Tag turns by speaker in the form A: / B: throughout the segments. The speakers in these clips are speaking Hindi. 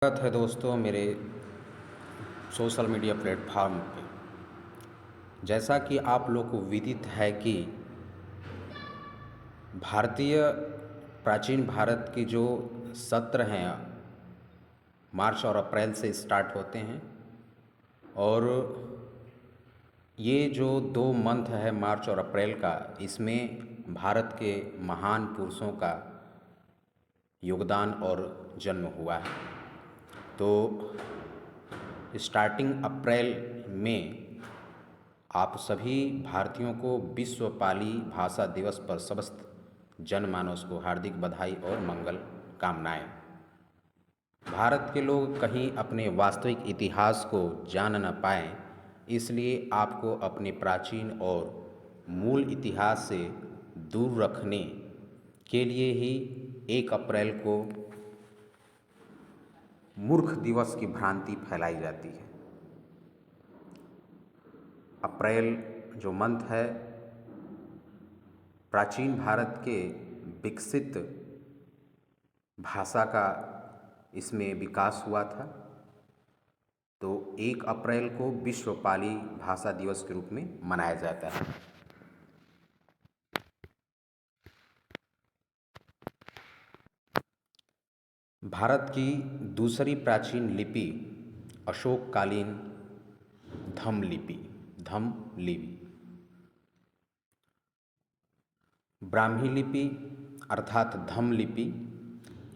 A: स्वागत है दोस्तों मेरे सोशल मीडिया प्लेटफॉर्म पे। जैसा कि आप लोग को विदित है कि भारतीय प्राचीन भारत की जो सत्र हैं मार्च और अप्रैल से स्टार्ट होते हैं और ये जो 2 मंथ है मार्च और अप्रैल का, इसमें भारत के महान पुरुषों का योगदान और जन्म हुआ है। तो स्टार्टिंग अप्रैल में आप सभी भारतीयों को विश्व पाली भाषा दिवस पर समस्त जनमानस को हार्दिक बधाई और मंगल कामनाएं। भारत के लोग कहीं अपने वास्तविक इतिहास को जान न पाएं, इसलिए आपको अपने प्राचीन और मूल इतिहास से दूर रखने के लिए ही 1 अप्रैल को मूर्ख दिवस की भ्रांति फैलाई जाती है। अप्रैल जो मंथ है, प्राचीन भारत के विकसित भाषा का इसमें विकास हुआ था। तो 1 अप्रैल को विश्व पाली भाषा दिवस के रूप में मनाया जाता है। भारत की दूसरी प्राचीन लिपि अशोककालीन धम्म लिपि ब्राह्मी लिपि अर्थात धम्म लिपि,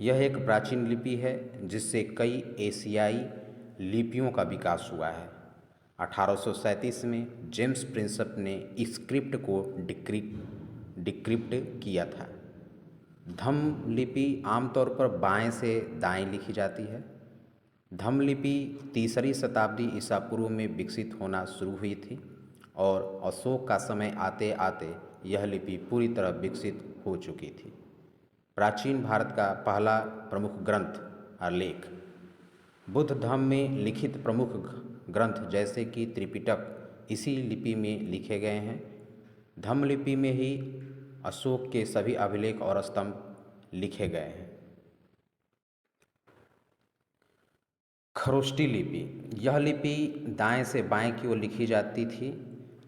A: यह एक प्राचीन लिपि है जिससे कई एशियाई लिपियों का विकास हुआ है। 1837 में जेम्स प्रिंसप ने स्क्रिप्ट को डिक्रिप्ट किया था। धम्म लिपि आमतौर पर बाएं से दाएं लिखी जाती है। धम्म लिपि 3री शताब्दी ईसा पूर्व में विकसित होना शुरू हुई थी और अशोक का समय आते आते यह लिपि पूरी तरह विकसित हो चुकी थी। प्राचीन भारत का पहला प्रमुख ग्रंथ और लेख बुद्ध धर्म में लिखित प्रमुख ग्रंथ जैसे कि त्रिपिटक इसी लिपि में लिखे गए हैं। धम्म लिपि में ही अशोक के सभी अभिलेख और स्तंभ लिखे गए हैं। खरोष्टी लिपि, यह लिपि दाएं से बाएं की ओर लिखी जाती थी।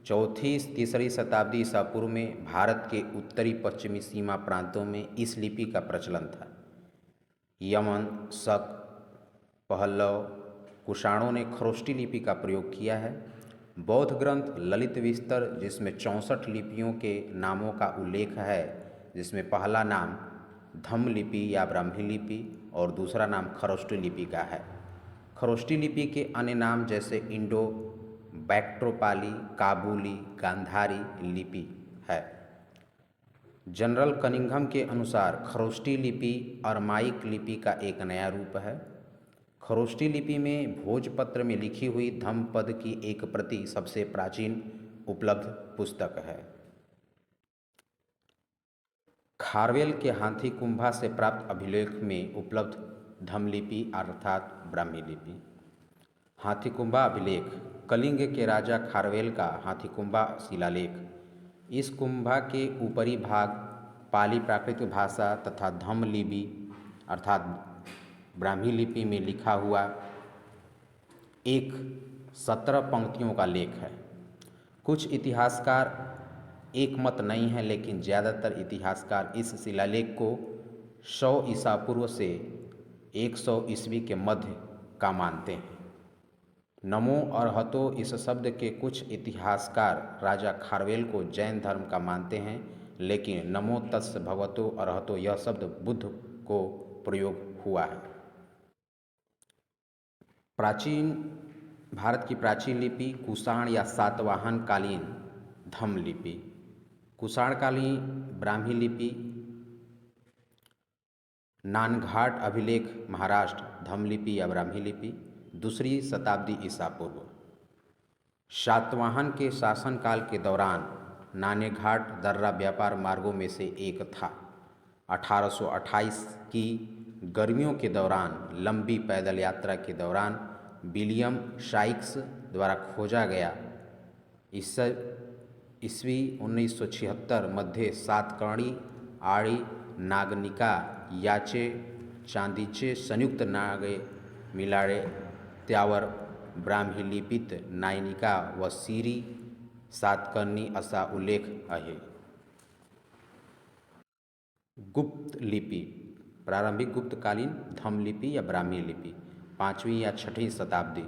A: 4th-3री शताब्दी ईसा पूर्व में भारत के उत्तरी पश्चिमी सीमा प्रांतों में इस लिपि का प्रचलन था। यमन, शक, पहलव, कुषाणों ने खरोष्टी लिपि का प्रयोग किया है। बौद्ध ग्रंथ ललित विस्तर, जिसमें 64 लिपियों के नामों का उल्लेख है, जिसमें पहला नाम धम्म लिपि या ब्राह्मी लिपि और दूसरा नाम खरोष्टी लिपि का है। खरोष्टी लिपि के अन्य नाम जैसे इंडो बैक्ट्रोपाली, काबुली, गांधारी लिपि है। जनरल कनिंघम के अनुसार खरोष्टी लिपि अरमाइक लिपि का एक नया रूप है। खरोष्टी लिपि में भोजपत्र में लिखी हुई धम्म पद की एक प्रति सबसे प्राचीन उपलब्ध पुस्तक है। खारवेल के हाथी कुंभा से प्राप्त अभिलेख में उपलब्ध धम्म लिपि अर्थात ब्राह्मी लिपि। हाथीकुंभा अभिलेख, कलिंग के राजा खारवेल का हाथीकुंभा शिलालेख। इस कुंभा के ऊपरी भाग पाली प्राकृत भाषा तथा धम्म लिपि अर्थात ब्राह्मी लिपि में लिखा हुआ एक 17 पंक्तियों का लेख है। कुछ इतिहासकार एक मत नहीं है, लेकिन ज़्यादातर इतिहासकार इस शिलालेख को 100 ईसा पूर्व से 100 ईस्वी के मध्य का मानते हैं। नमो अर्हतो, इस शब्द के कुछ इतिहासकार राजा खारवेल को जैन धर्म का मानते हैं, लेकिन नमो तस् भगवतो अर्हतो यह शब्द बुद्ध को प्रयोग हुआ है। प्राचीन भारत की प्राचीन लिपि कुषाण या सातवाहन कालीन धम्म लिपि। कुषाणकालीन ब्राह्मी लिपि नानघाट अभिलेख महाराष्ट्र धम्म लिपि या ब्राह्मी लिपि 2री शताब्दी ईसा पूर्व। सातवाहन के शासनकाल के दौरान नानेघाट दर्रा व्यापार मार्गों में से एक था। 1828 की गर्मियों के दौरान लंबी पैदल यात्रा के दौरान विलियम शाइक्स द्वारा खोजा गया। ईस्वी 1976 मध्य सातकर्णी, आड़ी, नागनिका, याचे, चांदीचे, संयुक्त मिलाड़े त्यावर ब्राह्मी लिपीत नायनिका व सीरी सातकर्णी असा उल्लेख आहे. गुप्त लिपि प्रारंभिक गुप्तकालीन धम्म लिपि या ब्राह्मी लिपि 5वीं या 6वीं शताब्दी.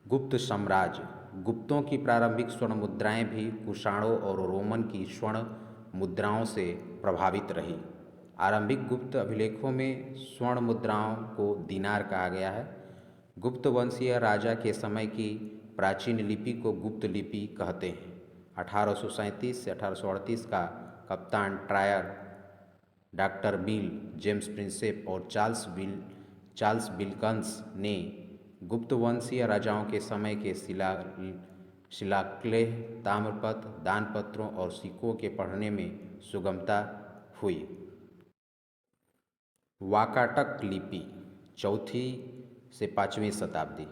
A: गुप्त साम्राज्य गुप्तों की प्रारंभिक स्वर्ण मुद्राएं भी कुषाणों और रोमन की स्वर्ण मुद्राओं से प्रभावित रही. आरंभिक गुप्त अभिलेखों में स्वर्ण मुद्राओं को दीनार कहा गया है. गुप्त वंशीय राजा के समय की प्राचीन लिपि को गुप्त लिपि कहते हैं. 1837 से 1838 का कप्तान ट्रायर, डॉक्टर बिल, जेम्स प्रिंसेप और चार्ल्स विल्कन्स ने गुप्त वंशीय राजाओं के समय के शिलालेख, ताम्रपत्र, दानपत्रों और सिक्कों के पढ़ने में सुगमता हुई. वाकाटक लिपि 4वीं से 5वीं शताब्दी.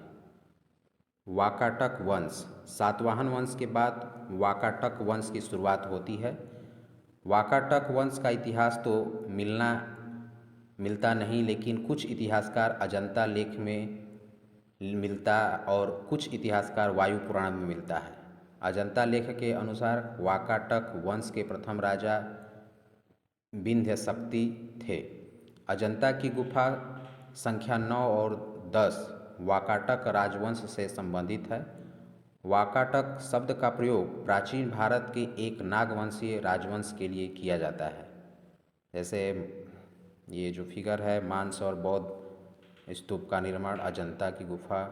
A: वाकाटक वंश सातवाहन वंश के बाद वाकाटक वंश की शुरुआत होती है. वाकाटक वंश का इतिहास तो मिलता नहीं, लेकिन कुछ इतिहासकार अजंता लेख में मिलता और कुछ इतिहासकार वायु पुराण में मिलता है. अजंता लेख के अनुसार वाकाटक वंश के प्रथम राजा विंध्यशक्ति थे. अजंता की गुफा संख्या 9 और 10 वाकाटक राजवंश से संबंधित है. वाकाटक शब्द का प्रयोग प्राचीन भारत के एक नागवंशीय राजवंश के लिए किया जाता है. जैसे ये जो फिगर है, मांस और बौद्ध स्तूप का निर्माण अजंता की गुफा